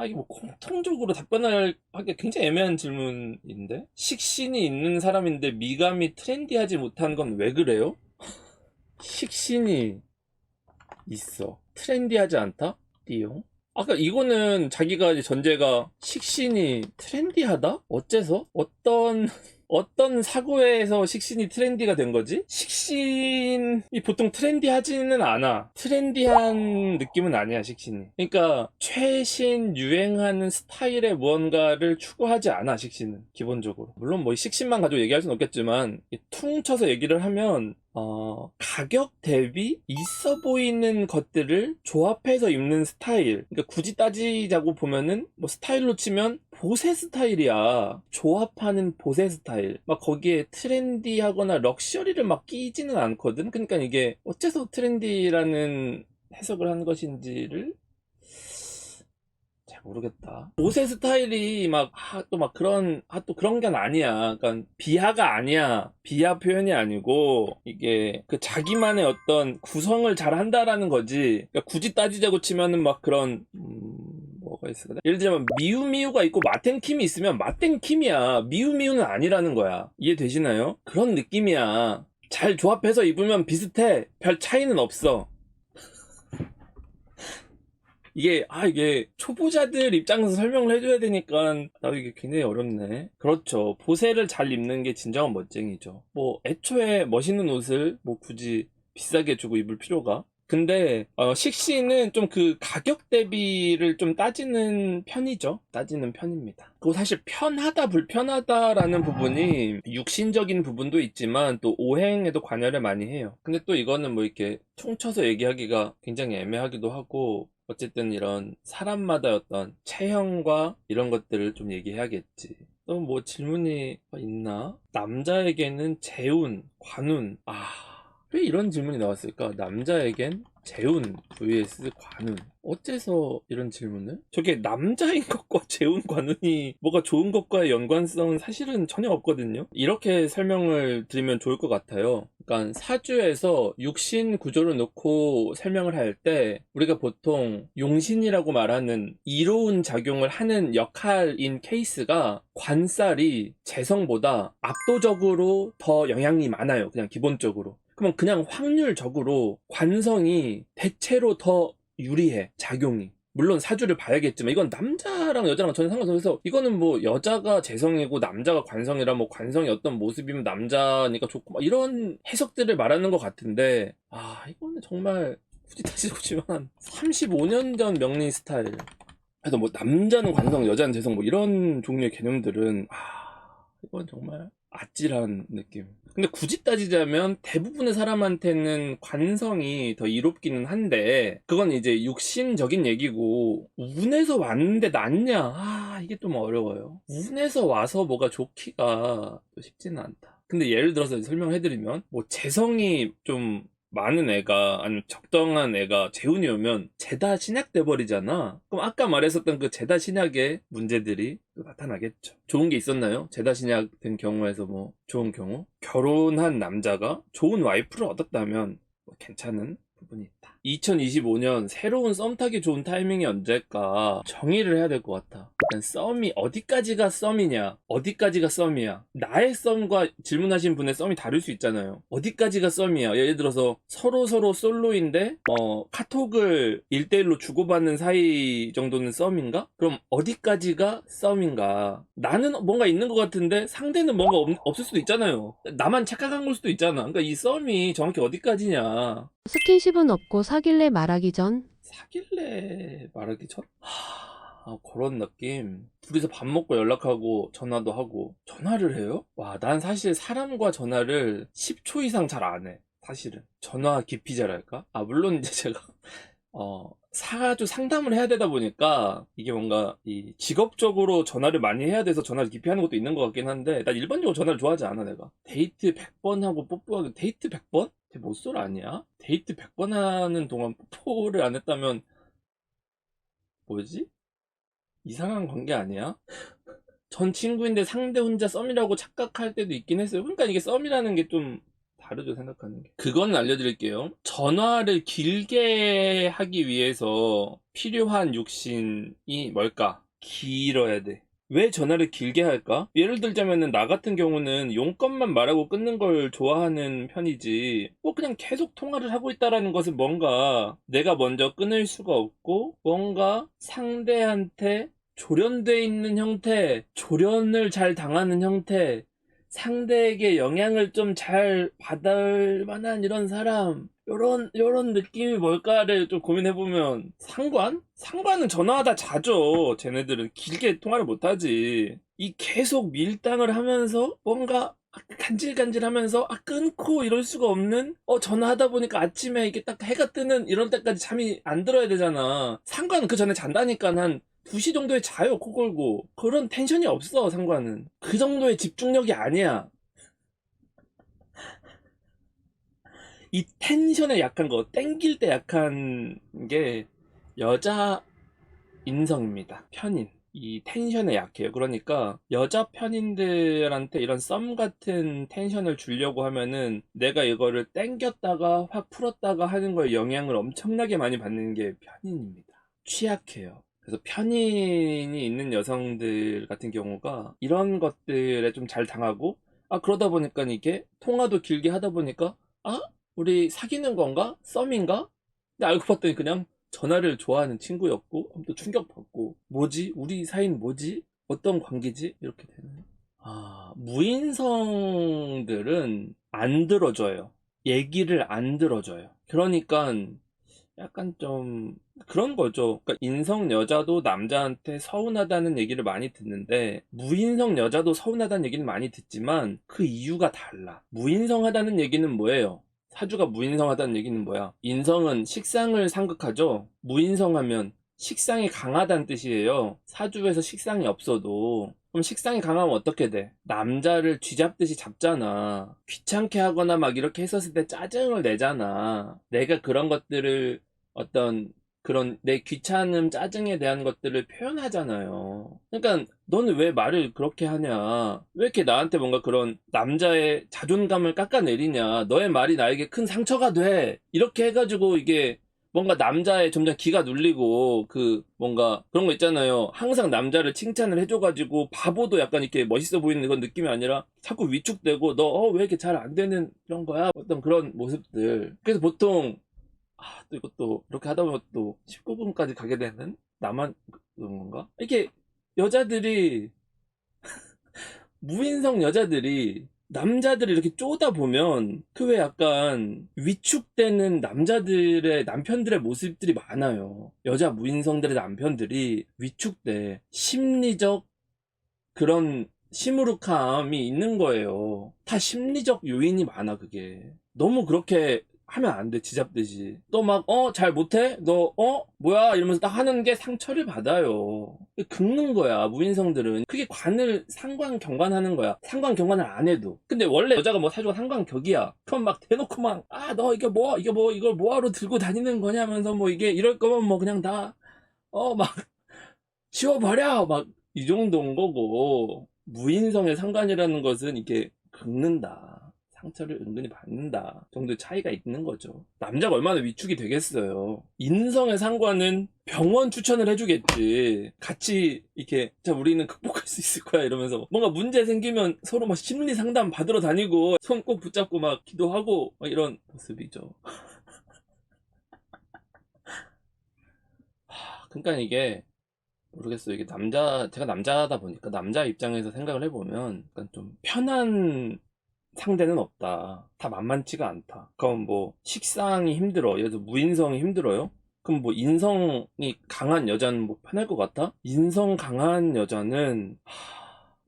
이게 뭐 공통적으로 답변을 하기 굉장히 애매한 질문인데? 식신이 있는 사람인데 미감이 트렌디하지 못한 건 왜 그래요? 식신이 있어. 트렌디하지 않다? 띠용. 아까 이거는 자기가 이제 전제가 식신이 트렌디하다? 어째서? 어떤 사고에서 식신이 트렌디가 된 거지? 식신이 보통 트렌디하지는 않아. 트렌디한 느낌은 아니야, 식신이. 그러니까 최신 유행하는 스타일의 무언가를 추구하지 않아, 식신은. 기본적으로. 물론 뭐 식신만 가지고 얘기할 수는 없겠지만 퉁쳐서 얘기를 하면 가격 대비 있어 보이는 것들을 조합해서 입는 스타일. 그러니까 굳이 따지자고 보면은 뭐 스타일로 치면 보세 스타일이야. 조합하는 보세 스타일. 막 거기에 트렌디하거나 럭셔리를 막 끼지는 않거든. 그러니까 이게 어째서 트렌디라는 해석을 한 것인지를 잘 모르겠다. 옷의 스타일이 또 그런 게 아니야. 그러니까 비하가 아니야. 비하 표현이 아니고 이게 그 자기만의 어떤 구성을 잘 한다라는 거지. 그러니까 굳이 따지자고 치면은 막 그런 뭐가 있을까? 예를 들자면 미우미우가 있고 마텐킴이 있으면 마텐킴이야. 미우미우는 아니라는 거야. 이해되시나요? 그런 느낌이야. 잘 조합해서 입으면 비슷해. 별 차이는 없어. 이게 초보자들 입장에서 설명을 해줘야 되니까 이게 굉장히 어렵네. 그렇죠. 보세를 잘 입는 게 진정한 멋쟁이죠. 뭐 애초에 멋있는 옷을 뭐 굳이 비싸게 주고 입을 필요가. 근데 식시는 좀 그 가격 대비를 좀 따지는 편이죠. 따지는 편입니다. 그리고 사실 편하다 불편하다라는 부분이 육신적인 부분도 있지만 또 오행에도 관여를 많이 해요. 근데 또 이거는 뭐 이렇게 퉁쳐서 얘기하기가 굉장히 애매하기도 하고, 어쨌든 이런 사람마다 어떤 체형과 이런 것들을 좀 얘기해야겠지. 또 뭐 질문이 있나? 남자에게는 재운, 관운. 왜 이런 질문이 나왔을까? 남자에겐 재운 vs 관운. 어째서 이런 질문을? 저게 남자인 것과 재운 관운이 뭐가 좋은 것과의 연관성은 사실은 전혀 없거든요. 이렇게 설명을 드리면 좋을 것 같아요. 그러니까 사주에서 육신 구조를 놓고 설명을 할 때 우리가 보통 용신이라고 말하는 이로운 작용을 하는 역할인 케이스가 관살이 재성보다 압도적으로 더 영향이 많아요. 그냥 기본적으로. 그러면 그냥 확률적으로 관성이 대체로 더 유리해, 작용이. 물론 사주를 봐야겠지만 이건 남자랑 여자랑 전혀 상관없어서, 이거는 뭐 여자가 재성이고 남자가 관성이라 뭐 관성이 어떤 모습이면 남자니까 좋고 막 이런 해석들을 말하는 것 같은데, 이거는 정말 굳이 따지고 치면 35년 전 명리 스타일. 그래서 뭐 남자는 관성, 여자는 재성 뭐 이런 종류의 개념들은 이건 정말 아찔한 느낌. 근데 굳이 따지자면 대부분의 사람한테는 관성이 더 이롭기는 한데, 그건 이제 육신적인 얘기고, 운에서 왔는데 낫냐? 이게 좀 어려워요. 운에서 와서 뭐가 좋기가 또 쉽지는 않다. 근데 예를 들어서 설명해드리면, 뭐 재성이 좀 많은 애가, 아니면 적당한 애가 재운이 오면 죄다 신약돼 버리잖아. 그럼 아까 말했었던 그 죄다 신약의 문제들이 또 나타나겠죠. 좋은 게 있었나요? 죄다 신약 된 경우에서 뭐 좋은 경우? 결혼한 남자가 좋은 와이프를 얻었다면 뭐 괜찮은 부분이 있다. 2025년 새로운 썸 타기 좋은 타이밍이 언제일까 정의를 해야 될 것 같아. 일단 썸이 어디까지가 썸이냐, 어디까지가 썸이야. 나의 썸과 질문하신 분의 썸이 다를 수 있잖아요. 어디까지가 썸이야. 예를 들어서 서로 솔로인데 카톡을 1대1로 주고받는 사이 정도는 썸인가? 그럼 어디까지가 썸인가? 나는 뭔가 있는 것 같은데 상대는 뭔가 없을 수도 있잖아요. 나만 착각한 걸 수도 있잖아. 그러니까 이 썸이 정확히 어디까지냐. 스킨십은 없고 사귈래 말하기 전. 사귈래 말하기 전? 그런 느낌. 둘이서 밥 먹고 연락하고 전화도 하고. 전화를 해요? 와, 난 사실 사람과 전화를 10초 이상 잘 안 해. 사실은 전화 기피자랄까? 물론 이제 제가 사주 상담을 해야 되다 보니까 이게 뭔가 이 직업적으로 전화를 많이 해야 돼서 전화를 기피하는 것도 있는 것 같긴 한데, 난 일반적으로 전화를 좋아하지 않아. 내가 데이트 100번 하고 뽀뽀하기. 데이트 100번? 못쏠 아니야? 데이트 100번 하는 동안 뽀뽀를 안 했다면 뭐지? 이상한 관계 아니야? 전 친구인데 상대 혼자 썸이라고 착각할 때도 있긴 했어요. 그러니까 이게 썸이라는 게 좀 다르죠, 생각하는 게. 그건 알려드릴게요. 전화를 길게 하기 위해서 필요한 육신이 뭘까? 길어야 돼. 왜 전화를 길게 할까? 예를 들자면은 나 같은 경우는 용건만 말하고 끊는 걸 좋아하는 편이지, 뭐 그냥 계속 통화를 하고 있다라는 것은 뭔가 내가 먼저 끊을 수가 없고 뭔가 상대한테 조련돼 있는 형태, 조련을 잘 당하는 형태, 상대에게 영향을 좀 잘 받을 만한 이런 사람, 요런 느낌이 뭘까를 좀 고민해보면, 상관은 전화하다 자죠. 쟤네들은 길게 통화를 못하지. 이 계속 밀당을 하면서 뭔가 간질간질 하면서 끊고 이럴 수가 없는, 전화하다 보니까 아침에 이게 딱 해가 뜨는 이런 때까지 잠이 안 들어야 되잖아. 상관은 그 전에 잔다니까 한 2시 정도에 자요, 코 골고. 그런 텐션이 없어, 상관은. 그 정도의 집중력이 아니야. 이 텐션에 약한 거, 땡길 때 약한 게 여자 인성입니다. 편인. 이 텐션에 약해요. 그러니까 여자 편인들한테 이런 썸 같은 텐션을 주려고 하면은 내가 이거를 땡겼다가 확 풀었다가 하는 거에 영향을 엄청나게 많이 받는 게 편인입니다. 취약해요. 그래서 편인이 있는 여성들 같은 경우가 이런 것들에 좀 잘 당하고, 그러다 보니까 이게 통화도 길게 하다 보니까, 우리 사귀는 건가? 썸인가? 근데 알고 봤더니 그냥 전화를 좋아하는 친구였고, 또 충격받고, 뭐지? 우리 사이는 뭐지? 어떤 관계지? 이렇게 되는. 무인성들은 안 들어줘요. 얘기를 안 들어줘요. 그러니까 약간 좀 그런 거죠. 그러니까 인성 여자도 남자한테 서운하다는 얘기를 많이 듣는데, 무인성 여자도 서운하다는 얘기는 많이 듣지만 그 이유가 달라. 무인성하다는 얘기는 뭐예요? 사주가 무인성하다는 얘기는 뭐야? 인성은 식상을 상극하죠. 무인성하면 식상이 강하다는 뜻이에요. 사주에서 식상이 없어도. 그럼 식상이 강하면 어떻게 돼? 남자를 쥐잡듯이 잡잖아. 귀찮게 하거나 막 이렇게 했었을 때 짜증을 내잖아. 내가 그런 것들을, 어떤 그런 내 귀찮음, 짜증에 대한 것들을 표현하잖아요. 그러니까 너는 왜 말을 그렇게 하냐? 왜 이렇게 나한테 뭔가 그런 남자의 자존감을 깎아내리냐? 너의 말이 나에게 큰 상처가 돼. 이렇게 해가지고 이게 뭔가 남자의 점점 기가 눌리고, 그 뭔가 그런 거 있잖아요. 항상 남자를 칭찬을 해줘가지고 바보도 약간 이렇게 멋있어 보이는 그런 느낌이 아니라 자꾸 위축되고, 너 왜 이렇게 잘 안 되는 그런 거야? 어떤 그런 모습들. 그래서 보통 또 이것도 이렇게 하다 보면 또 19분까지 가게 되는, 나만 그런 건가? 이렇게 여자들이 무인성 여자들이 남자들을 이렇게 쪼다 보면 그 왜 약간 위축되는 남자들의 남편들의 모습들이 많아요. 여자 무인성들의 남편들이 위축돼. 심리적 그런 시무룩함이 있는 거예요. 다 심리적 요인이 많아, 그게. 너무 그렇게 하면 안 돼, 지잡듯이. 너 막, 잘 못해? 너, 뭐야? 이러면서 딱 하는 게 상처를 받아요. 긁는 거야, 무인성들은. 그게 상관, 경관하는 거야. 상관, 경관을 안 해도. 근데 원래 여자가 뭐 사주가 상관, 격이야. 그럼 막 대놓고 막, 너 이걸 뭐하러 들고 다니는 거냐면서 뭐 이게 이럴 거면 뭐 그냥 다, 막, 치워버려! 막, 이 정도인 거고, 무인성의 상관이라는 것은 이게 긁는다, 상처를 은근히 받는다 정도의 차이가 있는 거죠. 남자가 얼마나 위축이 되겠어요. 인성의 상관은 병원 추천을 해주겠지. 같이 이렇게, 자, 우리는 극복할 수 있을 거야 이러면서 뭔가 문제 생기면 서로 막 심리 상담 받으러 다니고 손 꼭 붙잡고 막 기도하고 막 이런 모습이죠. 그러니까 이게, 모르겠어요. 이게 제가 남자다 보니까 남자 입장에서 생각을 해보면 약간 좀 편한 상대는 없다. 다 만만치가 않다. 그럼 뭐 식상이 힘들어. 예를 들어 무인성이 힘들어요? 그럼 뭐 인성이 강한 여자는 뭐 편할 것 같아? 인성 강한 여자는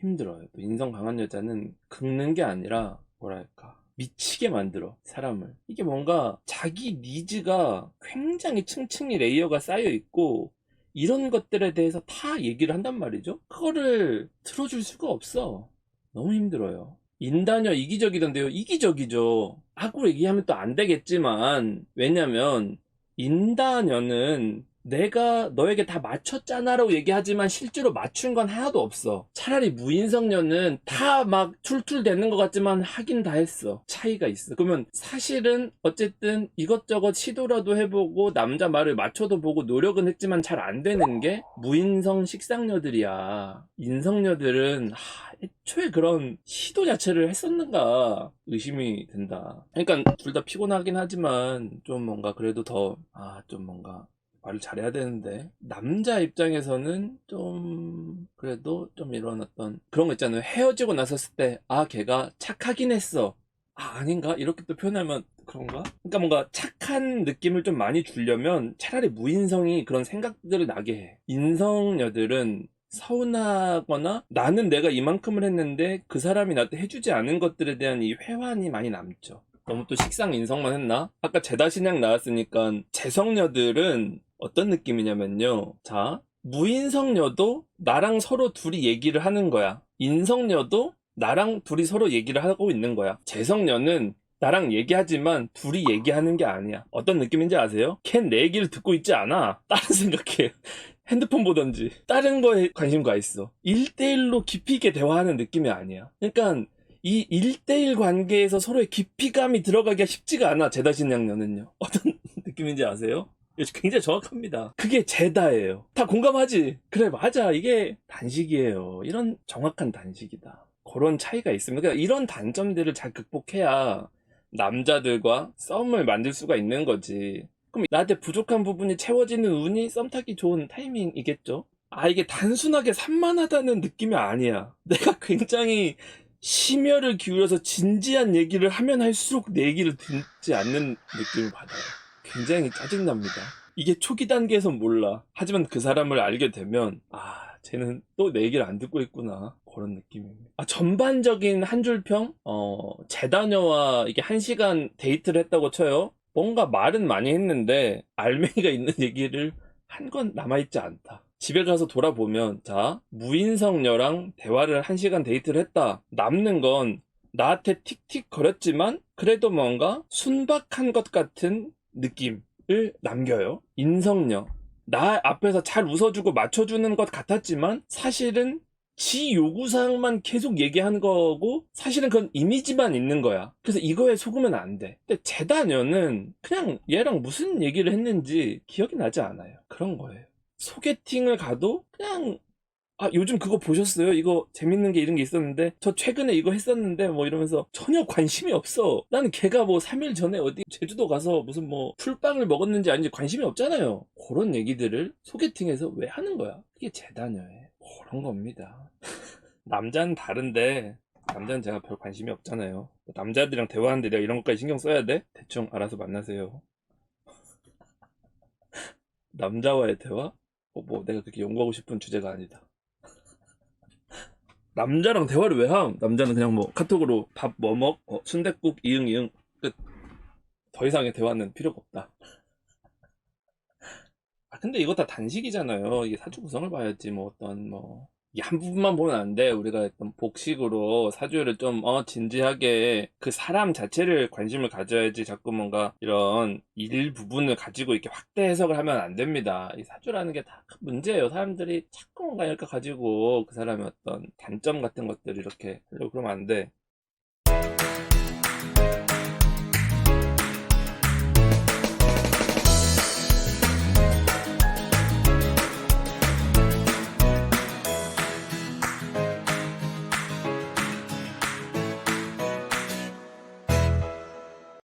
힘들어요. 또 인성 강한 여자는 긁는 게 아니라 뭐랄까, 미치게 만들어, 사람을. 이게 뭔가 자기 니즈가 굉장히 층층이 레이어가 쌓여 있고, 이런 것들에 대해서 다 얘기를 한단 말이죠. 그거를 들어줄 수가 없어. 너무 힘들어요. 인다녀 이기적이던데요. 이기적이죠. 하고 얘기하면 또 안 되겠지만, 왜냐면 인다녀는 내가 너에게 다 맞췄잖아라고 얘기하지만 실제로 맞춘 건 하나도 없어. 차라리 무인성녀는 다 막 툴툴대는 것 같지만 하긴 다 했어. 차이가 있어. 그러면 사실은 어쨌든 이것저것 시도라도 해보고 남자 말을 맞춰도 보고 노력은 했지만 잘 안 되는 게 무인성 식상녀들이야. 인성녀들은 애초에 그런 시도 자체를 했었는가 의심이 든다. 그러니까 둘 다 피곤하긴 하지만 좀 뭔가 그래도 좀 뭔가 말을 잘해야 되는데 남자 입장에서는 좀 그래도 좀 이런 어떤 그런 거 있잖아요. 헤어지고 나섰을 때 걔가 착하긴 했어. 아닌가? 이렇게 또 표현하면 그런가? 그러니까 뭔가 착한 느낌을 좀 많이 주려면 차라리 무인성이 그런 생각들을 나게 해. 인성녀들은 서운하거나 나는 내가 이만큼을 했는데 그 사람이 나한테 해주지 않은 것들에 대한 이 회환이 많이 남죠. 너무 또 식상 인성만 했나? 아까 제다신양 나왔으니까 재성녀들은 어떤 느낌이냐면요. 자, 무인성녀도 나랑 서로 둘이 얘기를 하는 거야. 인성녀도 나랑 둘이 서로 얘기를 하고 있는 거야. 재성녀는 나랑 얘기하지만 둘이 얘기하는 게 아니야. 어떤 느낌인지 아세요? 걘 내 얘기를 듣고 있지 않아. 다른 생각해. 핸드폰 보던지 다른 거에 관심 가 있어. 1대1로 깊이 있게 대화하는 느낌이 아니야. 그러니까 이 1대1 관계에서 서로의 깊이감이 들어가기가 쉽지가 않아. 제다신양녀는요. 어떤 느낌인지 아세요? 굉장히 정확합니다. 그게 제다예요. 다 공감하지? 그래, 맞아. 이게 단식이에요. 이런 정확한 단식이다. 그런 차이가 있습니다. 그러니까 이런 단점들을 잘 극복해야 남자들과 썸을 만들 수가 있는 거지. 그럼 나한테 부족한 부분이 채워지는 운이 썸 타기 좋은 타이밍이겠죠? 이게 단순하게 산만하다는 느낌이 아니야. 내가 굉장히 심혈을 기울여서 진지한 얘기를 하면 할수록 내 얘기를 듣지 않는 느낌을 받아요. 굉장히 짜증납니다. 이게 초기 단계에선 몰라. 하지만 그 사람을 알게 되면 쟤는 또 내 얘기를 안 듣고 있구나. 그런 느낌입니다. 전반적인 한 줄평? 재다녀와 이게 1시간 데이트를 했다고 쳐요. 뭔가 말은 많이 했는데 알맹이가 있는 얘기를 한 건 남아있지 않다. 집에 가서 돌아보면 무인성녀랑 대화를 1시간 데이트를 했다. 남는 건 나한테 틱틱 거렸지만 그래도 뭔가 순박한 것 같은 느낌을 남겨요. 인성녀. 나 앞에서 잘 웃어주고 맞춰주는 것 같았지만 사실은 지 요구사항만 계속 얘기하는 거고 사실은 그건 이미지만 있는 거야. 그래서 이거에 속으면 안 돼. 근데 재다녀는 그냥 얘랑 무슨 얘기를 했는지 기억이 나지 않아요. 그런 거예요. 소개팅을 가도 그냥 요즘 그거 보셨어요? 이거 재밌는 게 이런 게 있었는데 저 최근에 이거 했었는데 뭐 이러면서 전혀 관심이 없어. 나는 걔가 뭐 3일 전에 어디 제주도 가서 무슨 뭐 풀빵을 먹었는지 아닌지 관심이 없잖아요. 그런 얘기들을 소개팅에서 왜 하는 거야? 이게 재다녀에 그런 겁니다. 남자는 다른데 남자는 제가 별 관심이 없잖아요. 남자들이랑 대화하는데 내가 이런 것까지 신경 써야 돼? 대충 알아서 만나세요. 남자와의 대화? 뭐 내가 그렇게 연구하고 싶은 주제가 아니다. 남자랑 대화를 왜 함? 남자는 그냥 뭐 카톡으로 밥 뭐 먹? 순댓국 이응 이응 끝. 더 이상의 대화는 필요가 없다. 근데 이거 다 단식이잖아요. 이게 사주 구성을 봐야지 뭐 어떤 뭐 이 한 부분만 보면 안 돼. 우리가 어떤 복식으로 사주를 좀 진지하게 그 사람 자체를 관심을 가져야지 자꾸 뭔가 이런 일부분을 가지고 이렇게 확대 해석을 하면 안 됩니다. 이 사주라는 게 다 문제예요. 사람들이 자꾸 뭔가 이렇게 가지고 그 사람의 어떤 단점 같은 것들을 이렇게 하려고 그러면 안 돼.